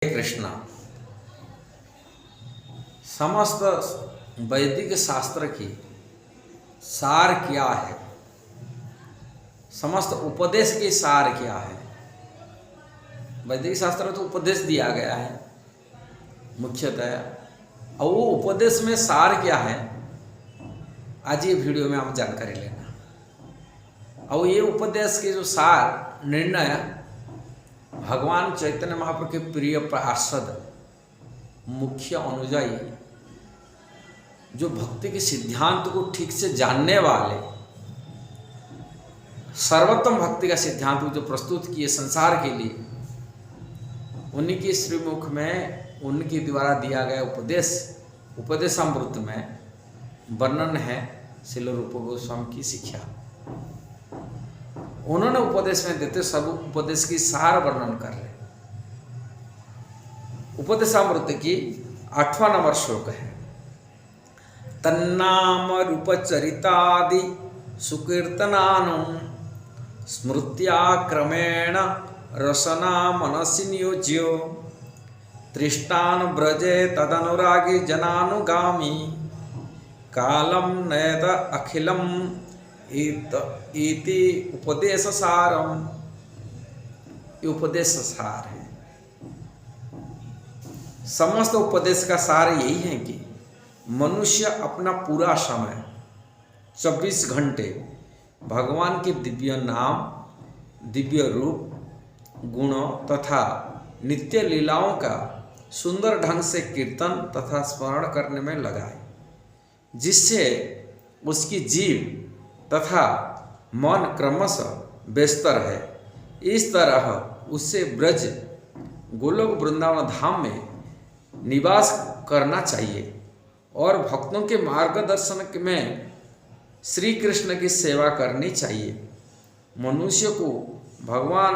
कृष्णा। समस्त वैदिक शास्त्र की सार क्या है, समस्त उपदेश के सार क्या है। वैदिक शास्त्र में तो उपदेश दिया गया है मुख्यतः, और वो उपदेश में सार क्या है, आज ये वीडियो में आप जानकारी लेना। और ये उपदेश के जो सार निर्णय भगवान चैतन्य महाप्रभु के प्रिय पार्षद मुख्य अनुयायी जो भक्ति के सिद्धांत को ठीक से जानने वाले, सर्वोत्तम भक्ति का सिद्धांत जो प्रस्तुत किए संसार के लिए, उन्हीं के श्रीमुख में उनके द्वारा दिया गया उपदेशामृत में वर्णन है श्रील रूप गोस्वामी की शिक्षा। उन्होंने उपदेश में देते सब उपदेश की सार वर्णन कर रहे। उपदेशामृत की 8वां नंबर श्लोक है, तन्नाम रूप चरितादि सुकीर्तनानु स्मृत्या क्रमेण रसना मनसि नियोज्यो तृष्टान व्रजे तदनुरागी जनानुगामी कालम नयत अखिलम इति उपदेश सारम। ये उपदेश सार है। समस्त उपदेश का सार यही है कि मनुष्य अपना पूरा समय 24 घंटे भगवान के दिव्य नाम, दिव्य रूप, गुणों तथा नित्य लीलाओं का सुंदर ढंग से कीर्तन तथा स्मरण करने में लगाए, जिससे उसकी जीव तथा मन क्रमशः व्यस्त रहे। इस तरह उससे ब्रज गोलोक वृंदावन धाम में निवास करना चाहिए और भक्तों के मार्गदर्शन में श्री कृष्ण की सेवा करनी चाहिए। मनुष्य को भगवान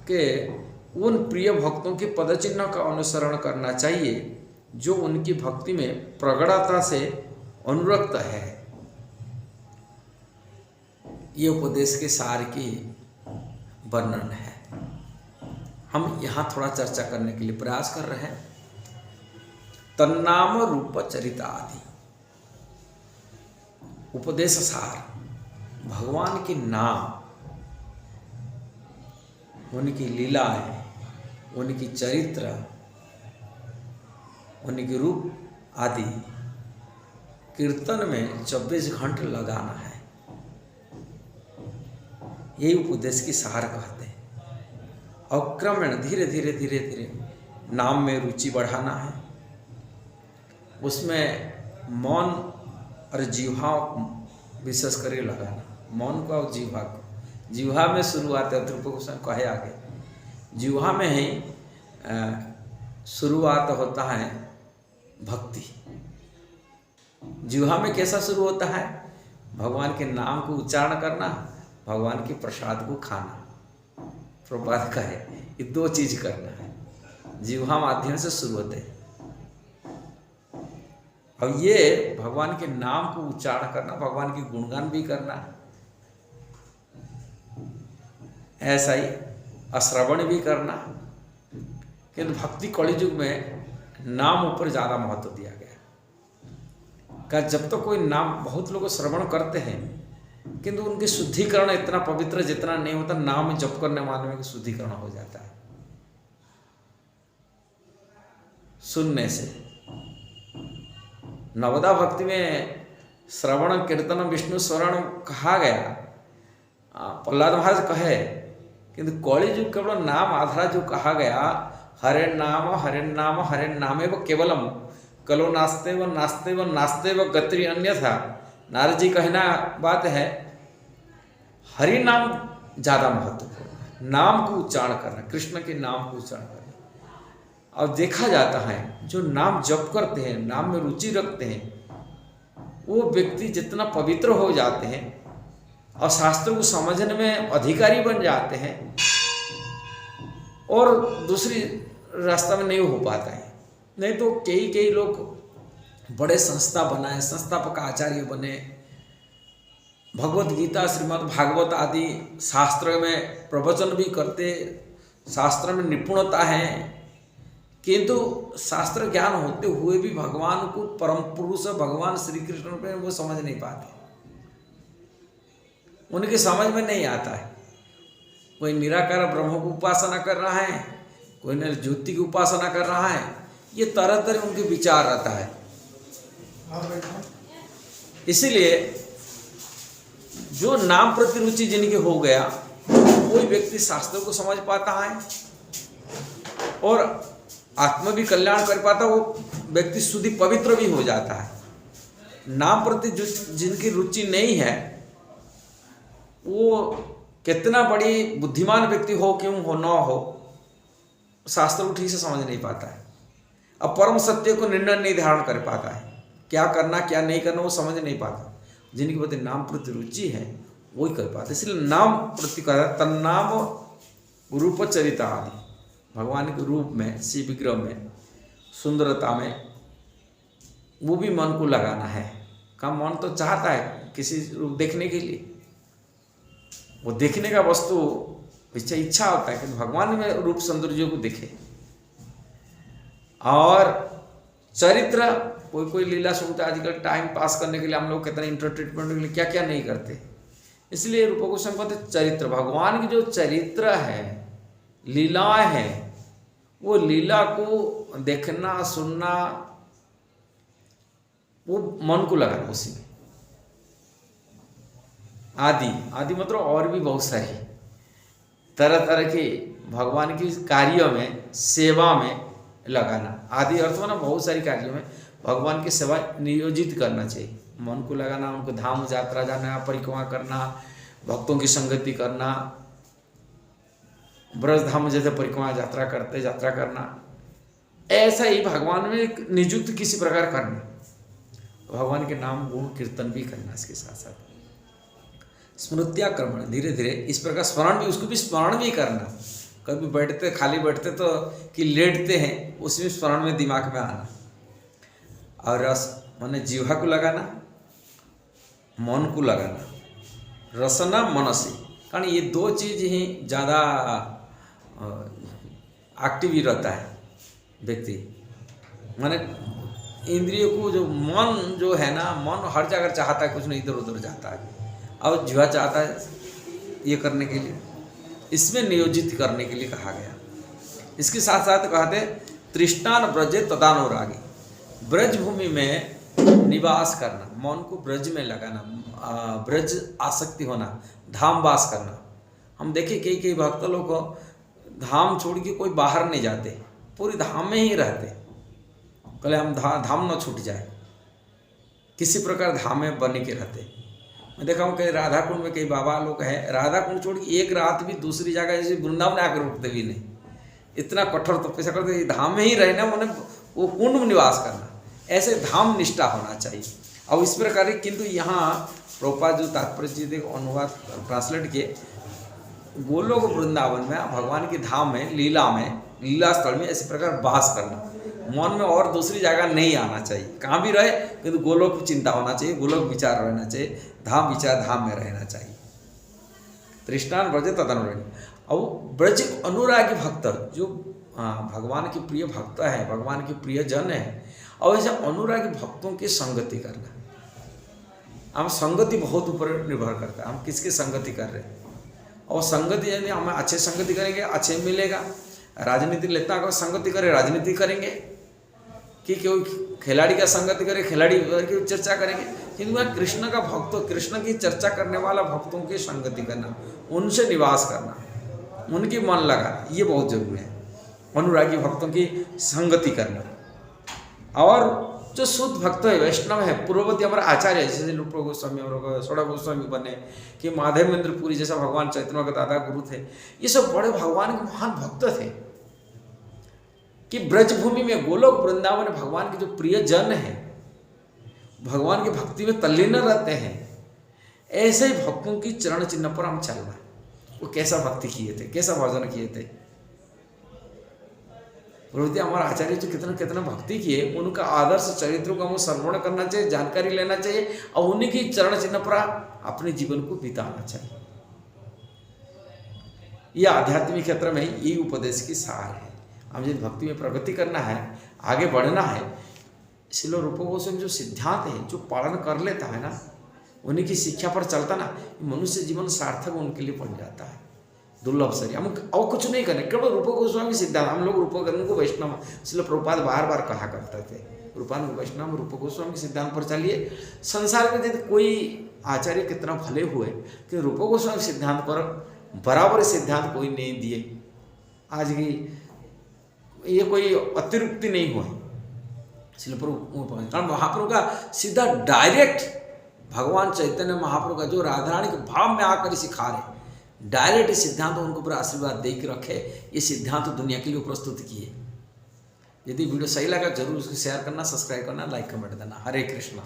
के उन प्रिय भक्तों के पदचिन्ह का अनुसरण करना चाहिए जो उनकी भक्ति में प्रगाढ़ता से अनुरक्त है। ये उपदेश के सार की वर्णन है। हम यहाँ थोड़ा चर्चा करने के लिए प्रयास कर रहे हैं। तन्नाम रूप चरिता आदि उपदेश सार, भगवान के नाम, उनकी लीलाएं, उनकी चरित्र, उनके रूप आदि कीर्तन में 24 घंटे लगाना है। यही उपदेश की सार कहते हैं। और क्रमेण धीरे धीरे धीरे धीरे नाम में रुचि बढ़ाना है, उसमें मौन और जिह्वा विशेष करके लगाना। मौन को और जिह्वा को, जिह्वा में शुरुआत है, ध्रुव गोस्वामी कहे आगे, जिह्वा में ही शुरुआत होता है भक्ति। जिह्वा में कैसा शुरू होता है? भगवान के नाम को उच्चारण करना, भगवान के प्रसाद को खाना। प्रभात का है, ये 2 चीज करना है, जिह्वा माध्यम से शुरू होते हैं। और ये भगवान के नाम को उच्चारण करना, भगवान की गुणगान भी करना है, ऐसा ही अश्रवण भी करना। किंतु भक्ति कलि युग में नाम ऊपर ज़्यादा महत्व दिया गया। का जब तक तो कोई नाम, बहुत लोग श्रवण करते हैं किंतु उनकी शुद्धिकरण इतना पवित्र जितना नहीं होता, नाम जप करने वाले में शुद्धिकरण हो जाता है सुनने से। नवदा भक्ति में श्रवण कीर्तन विष्णु स्वरण कहा गया, प्रहलाद महाराज कहे, किंतु कलि युग केवल नाम आधारा जो कहा गया, हरे नाम हरे नाम हरे नामेव केवलम कलो नास्ते व नास्ते व गति अन्यथा। नारद जी कहना बात है, हरि नाम ज़्यादा महत्वपूर्ण है। नाम को उच्चारण करना, कृष्ण के नाम को उच्चारण करना। और देखा जाता है जो नाम जप करते हैं, नाम में रुचि रखते हैं, वो व्यक्ति जितना पवित्र हो जाते हैं और शास्त्र को समझने में अधिकारी बन जाते हैं, और दूसरी रास्ता में नहीं हो पाता है। नहीं तो कई लोग बड़े संस्था बनाए, संस्थापक आचार्य बने, भगवत गीता, श्रीमद् भागवत आदि शास्त्र में प्रवचन भी करते, शास्त्र में निपुणता है, किंतु शास्त्र ज्ञान होते हुए भी भगवान को, परम पुरुष भगवान श्री कृष्ण पे वो समझ नहीं पाते, उनके समझ में नहीं आता है। कोई निराकार ब्रह्म की उपासना कर रहा है, कोई न ज्योति की उपासना कर रहा है, ये तरह तरह उनके विचार रहता है। इसीलिए जो नाम प्रति रुचि जिनकी हो गया, कोई व्यक्ति शास्त्रों को समझ पाता है और आत्मा भी कल्याण कर पाता, वो व्यक्ति शुद्धि पवित्र भी हो जाता है। नाम प्रति जिनकी रुचि नहीं है, वो कितना बड़ी बुद्धिमान व्यक्ति हो क्यों हो ना हो, शास्त्र को ठीक से समझ नहीं पाता है। अब परम सत्य को निर्णय नहीं धारण कर पाता है, क्या करना क्या नहीं करना वो समझ नहीं पाता। जिनकी प्रति नाम प्रति रुचि है वही कर पाते। इसलिए नाम प्रति कहा तन्नाम रूप चरिता आदि, भगवान के रूप में, शिव विग्रह में, सुंदरता में, वो भी मन को लगाना है। का मन तो चाहता है किसी रूप देखने के लिए, वो देखने का वस्तु इच्छा होता है कि भगवान में रूप सौंदर्य को देखे। और चरित्र, कोई लीला सुनता है आजकल टाइम पास करने के लिए, हम लोग कितना इंटरटेनमेंट के लिए क्या क्या नहीं करते। इसलिए रूप गोस्वामी कहते चरित्र, भगवान की जो चरित्र है, लीलाएं हैं, वो लीला को देखना सुनना, वो मन को लगाना उसी में। आदि मतलब और भी बहुत सारी तरह तरह के भगवान की कार्यों में, सेवा में लगाना। आदि अर्थ में ना बहुत सारी कार्यों में भगवान की सेवा नियोजित करना चाहिए। मन को लगाना, उनको धाम यात्रा जाना, परिक्रमा करना, भक्तों की संगति करना, ब्रज धाम जैसे परिक्रमा यात्रा करना, ऐसा ही भगवान में नियुक्त किसी प्रकार करना, भगवान के नाम गुण कीर्तन भी करना। इसके साथ साथ स्मृत्याक्रमण, धीरे धीरे इस प्रकार स्मरण भी, उसको भी स्मरण भी करना। कभी बैठते, खाली बैठते तो कि लेटते हैं, उसमें स्मरण में दिमाग में आना। और रस माने जीवा को लगाना, मन को लगाना, रसना मनसी, कारण ये दो चीज ही ज़्यादा एक्टिव ही रहता है व्यक्ति। माने इंद्रियों को, जो मन जो है ना, मन हर जगह चाहता है, कुछ नहीं इधर उधर जाता है, और जीवा चाहता है ये करने के लिए, इसमें नियोजित करने के लिए कहा गया। इसके साथ साथ कहते तृष्णान ब्रजे तदानुरागी, ब्रज भूमि में निवास करना, मन को ब्रज में लगाना, ब्रज आसक्ति होना, धाम वास करना। हम देखें कई भक्त लोग को धाम छोड़ के कोई बाहर नहीं जाते, पूरी धाम में ही रहते। कल हम धाम न छूट जाए, किसी प्रकार धाम में बन के रहते। मैं देखा हूँ कई राधा कुंड में कई बाबा लोग हैं, राधा कुंड छोड़ के एक रात भी दूसरी जगह जैसे वृंदावन आकर रुकते भी नहीं, इतना कठोर तपस्या करते, धाम में ही रहना, मैंने वो कुंड में निवास करना, ऐसे धाम निष्ठा होना चाहिए। और इस प्रकार किंतु यहाँ प्रभुपाद जो तात्पर्य जी देखो अनुवाद ट्रांसलेट किए, गोलोक वृंदावन में भगवान की धाम में, लीला स्थल में ऐसे प्रकार वास करना, मन में और दूसरी जगह नहीं आना चाहिए। कहाँ भी रहे किंतु गोलोक की चिंता होना चाहिए, गोलोक विचार रहना चाहिए, धाम विचार धाम में रहना चाहिए। तृष्णान ब्रज तदनुरागी, और ब्रज अनुरागी भक्त जो भगवान के प्रिय भक्त है, भगवान के प्रिय जन है, और ऐसे अनुरागी भक्तों की संगति करना। हम संगति बहुत ऊपर निर्भर करता है, हम किसकी संगति कर रहे हैं। और संगति यदि हम अच्छे संगति करेंगे अच्छे मिलेगा। राजनीति लेता अगर संगति करे राजनीति करेंगे, कि कोई खिलाड़ी का संगति करे खिलाड़ी की चर्चा करेंगे, किंतु वह कृष्ण का भक्त, कृष्ण की चर्चा करने वाला भक्तों की संगति करना, उनसे निवास करना, उनकी मन लगाना, ये बहुत जरूरी है। अनुरागी भक्तों की संगति करना। और जो शुद्ध भक्त है, वैष्णव है, पूर्ववर्ती हमारा आचार्य जैसे रूप गोस्वामी और सोड़ा गोस्वामी बने, कि माधवेंद्र पुरी जैसा भगवान चैतन्य के दादा गुरु थे, ये सब बड़े भगवान के महान भक्त थे, कि ब्रजभूमि में गोलोक वृंदावन भगवान के जो प्रिय जन हैं, भगवान की भक्ति में तल्लीन रहते हैं, ऐसे ही भक्तों की चरण चिन्ह पर हम चलना। वो कैसा भक्ति किए थे, कैसा भजन किए थे, प्रभुति हमारा आचार्य जो कितना कितना भक्ति किए, उनका आदर्श चरित्रों का हम श्रवण करना चाहिए, जानकारी लेना चाहिए, और उन्हीं की चरण चिन्ह पर अपने जीवन को बिताना चाहिए। यह आध्यात्मिक क्षेत्र में यही उपदेश की सार है। हमें यदि भक्ति में प्रगति करना है, आगे बढ़ना है, इसलिए रूप गोस्वामी जो सिद्धांत है, जो पालन कर लेता है ना, उन्हीं की शिक्षा पर चलता ना, मनुष्य जीवन सार्थक उनके लिए बन जाता है। दुर्लभ शरीर हम और कुछ नहीं करें, केवल रूप गोस्वामी सिद्धांत। हम लोग रूप गोस्वामी को वैष्णव, इसलिए प्रभुपाद बार बार कहा करते थे, रूपानुग वैष्णव रूप गोस्वामी सिद्धांत पर चलिए। संसार में यदि कोई आचार्य कितना भले हुए कि रूप गोस्वामी सिद्धांत पर बराबर सिद्धांत कोई नहीं दिए। आज की ये कोई अतिरिक्ति नहीं हुई, इसलिए कारण महाप्रभु का सीधा डायरेक्ट भगवान चैतन्य महाप्रभु का जो राधारानी के भाव में आकर सिखा रहे, डायरेक्ट सिद्धांत उनको पूरा आशीर्वाद दे के रखे, ये सिद्धांत दुनिया के लिए प्रस्तुत किए। यदि वीडियो सही लगा जरूर उसको शेयर करना, सब्सक्राइब करना, लाइक कमेंट देना। हरे कृष्णा।